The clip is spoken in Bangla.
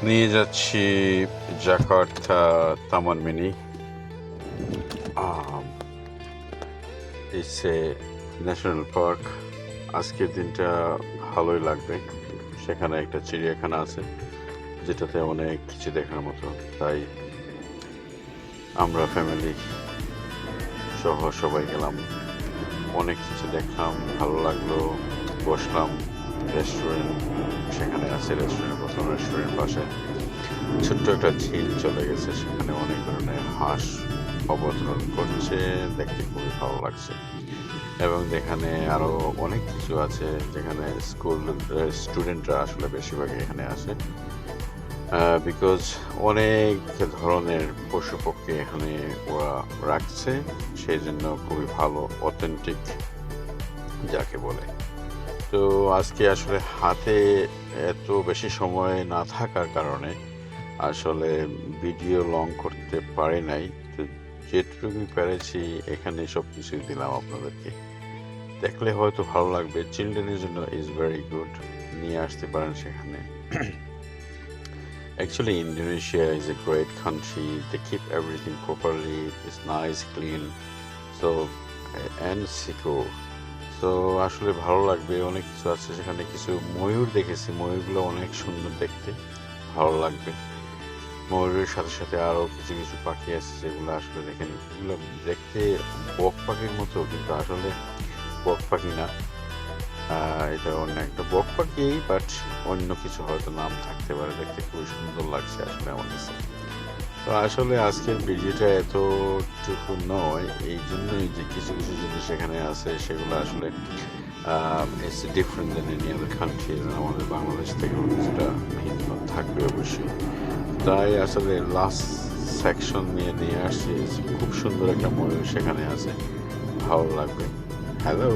নিয়ে যাচ্ছি Jakarta Taman Mini. It's a national park. আজকের দিনটা ভালোই লাগবে। সেখানে একটা চিড়িয়াখানা আছে যেটাতে অনেক কিছু দেখার মতো, তাই আমরা ফ্যামিলি সহ সবাই গেলাম, অনেক কিছু দেখলাম, ভালো লাগলো। বসলাম, রেস্টুরেন্ট সেখানে আছে, প্রথম রেস্টুরেন্ট পাশে ছোট্ট একটা ঝিল চলে গেছে, সেখানে অনেক ধরনের হাঁস অবতরণ করছে, দেখতে খুবই ভালো লাগছে। এবং এখানে আরো অনেক কিছু আছে যেখানে স্কুল স্টুডেন্টরা আসলে বেশিরভাগ এখানে আসে, বিকজ অনেক ধরনের পশু পক্ষী এখানে ওরা রাখছে, সেই জন্য খুবই ভালো, অথেন্টিক যাকে বলে। তো আজকে আসলে হাতে এত বেশি সময় না থাকার কারণে আসলে ভিডিও লং করতে পারি নাই। তো যেটুকুই পেরেছি এখানে সব কিছুই দিলাম আপনাদেরকে, দেখলে হয়তো ভালো লাগবে। চিলড্রেনের জন্য ইজ ভেরি গুড, নিয়ে আসতে পারেন সেখানে। Actually, Indonesia is a great country. They keep everything properly. It's nice, clean, so and secure. তো আসলে ভালো লাগবে। অনেক কিছু আছে সেখানে, কিছু ময়ূর দেখেছি, ময়ূরগুলো অনেক সুন্দর দেখতে, ভালো লাগবে। ময়ূরের সাথে সাথে আরো কিছু কিছু পাখি আছে যেগুলো আসলে দেখেন, এগুলো দেখতে বক পাখির মতো, কিন্তু আসলে বক পাখি না। এটা অন্য একটা বক পাখি, বাট অন্য কিছু হয়তো নাম থাকতে পারে। দেখতে খুবই সুন্দর লাগছে আসলে আমার কাছে। তো আসলে আজকের ভিডিওটা এতটুকু নয়, এই জন্যই যে কিছু কিছু জিনিস এখানে আছে সেগুলো আসলে it's different than any other country. আমাদের বাংলাদেশ থেকেও কিছুটা ভিন্ন থাকবে অবশ্যই। তাই আসলে লাস্ট সেকশন নিয়ে আসছি। খুব সুন্দর একটা ময়ূর সেখানে আছে, ভালো লাগবে। হ্যালো।